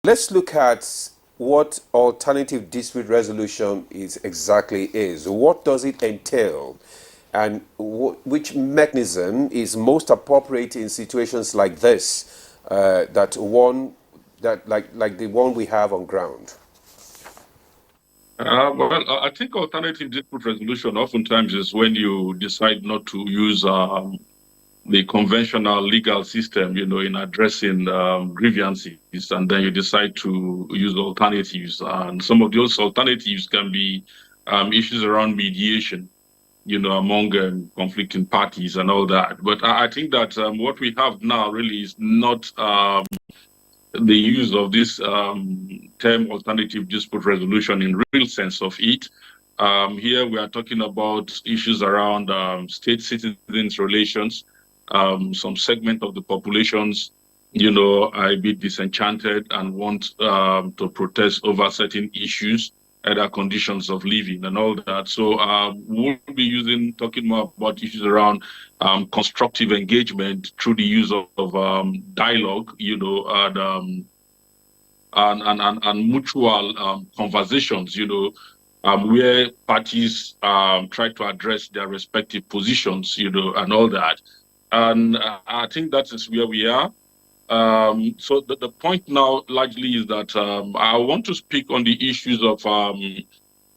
let's look at what alternative dispute resolution is. What does it entail? And which mechanism is most appropriate in situations like this, like the one we have on ground? I think alternative dispute resolution oftentimes is when you decide not to use the conventional legal system, in addressing grievances, and then you decide to use alternatives. And some of those alternatives can be issues around mediation, among conflicting parties and all that. But I think that what we have now really is not the use of this term alternative dispute resolution in real sense of it. Here we are talking about issues around state-citizens relations. Some segment of the populations, are a bit disenchanted and want to protest over certain issues, other conditions of living and all that. So we'll be talking more about issues around constructive engagement through the use of dialogue, and mutual conversations, where parties try to address their respective positions, and all that. And I think that is where we are. So the point now largely is that I want to speak on the issues of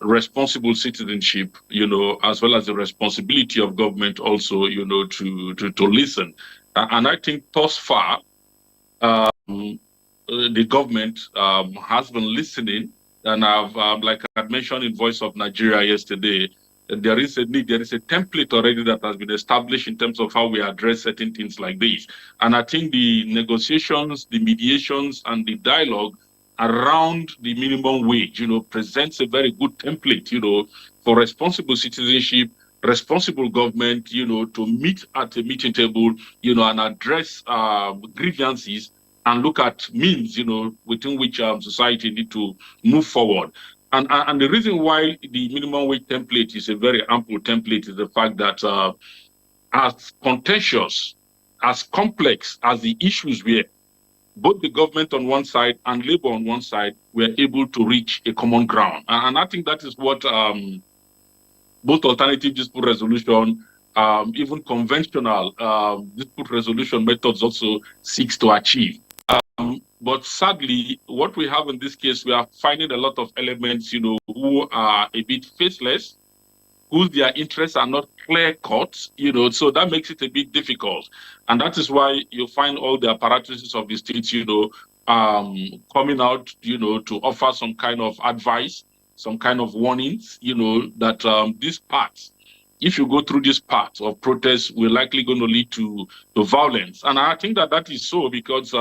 responsible citizenship, as well as the responsibility of government also, to listen. And I think thus far, the government has been listening. And I've, like I mentioned in Voice of Nigeria yesterday, there is a template already that has been established in terms of how we address certain things like this. And I think the negotiations, the mediations, and the dialogue around the minimum wage, presents a very good template, for responsible citizenship, responsible government, to meet at a meeting table, and address grievances and look at means, within which society need to move forward. And the reason why the minimum wage template is a very ample template is the fact that as contentious, as complex as the issues were, both the government on one side and labor on one side were able to reach a common ground. And I think that is what both alternative dispute resolution, even conventional dispute resolution methods also seeks to achieve. But sadly, what we have in this case, we are finding a lot of elements, who are a bit faceless, whose their interests are not clear-cut, so that makes it a bit difficult. And that is why you find all the apparatuses of the states, coming out, to offer some kind of advice, some kind of warnings, that this path, if you go through this path of protest, we're likely going to lead to violence. And I think that is so because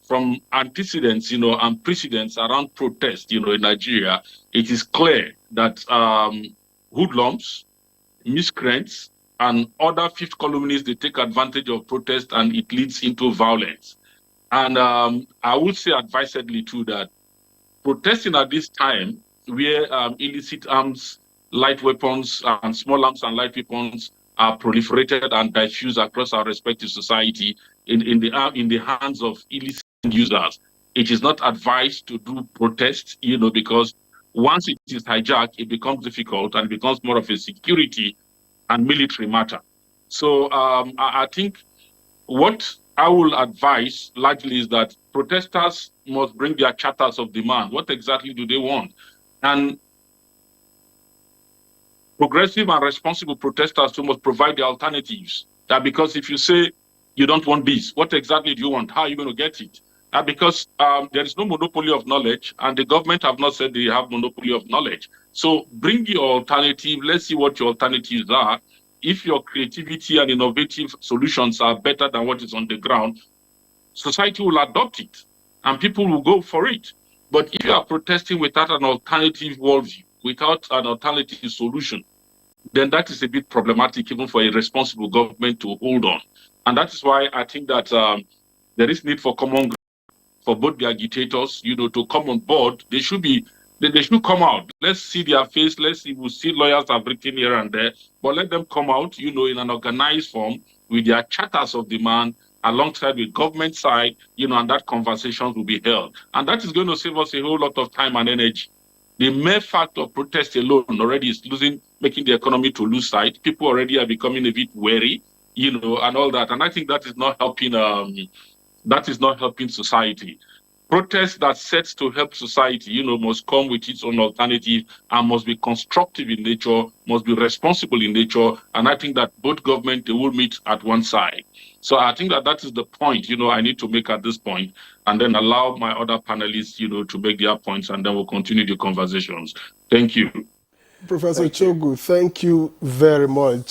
from antecedents, and precedents around protest, in Nigeria, it is clear that hoodlums, miscreants, and other fifth columnists, they take advantage of protest and it leads into violence. And I would say advisedly too that protesting at this time where illicit arms, light weapons, and small arms and light weapons are proliferated and diffused across our respective society in the hands of illicit users, it is not advised to do protest, because once it is hijacked, it becomes difficult and it becomes more of a security and military matter. So I think what I will advise largely is that protesters must bring their charters of demand. What exactly do they want? And progressive and responsible protesters too must provide the alternatives. That because if you say you don't want this, what exactly do you want? How are you going to get it? Because there is no monopoly of knowledge, and the government have not said they have monopoly of knowledge. So bring your alternative. Let's see what your alternatives are. If your creativity and innovative solutions are better than what is on the ground, society will adopt it, and people will go for it. But if you are protesting without an alternative worldview, without an alternative solution, then that is a bit problematic even for a responsible government to hold on. And that is why I think that there is need for common ground for both the agitators, to come on board. They should come out. Let's see their face. Let's see. We'll see lawyers have written here and there, but let them come out, in an organized form with their charters of demand alongside with government side, and that conversations will be held. And that is going to save us a whole lot of time and energy. The mere fact of protest alone already is making the economy to lose sight. People already are becoming a bit wary, and all that. And I think that is not helping. That is not helping society. Protest that sets to help society, must come with its own alternative and must be constructive in nature, must be responsible in nature. And I think that both government, they will meet at one side. So I think that is the point, I need to make at this point, and then allow my other panelists, to make their points, and then we'll continue the conversations. Thank you. Professor Chogu, thank you very much.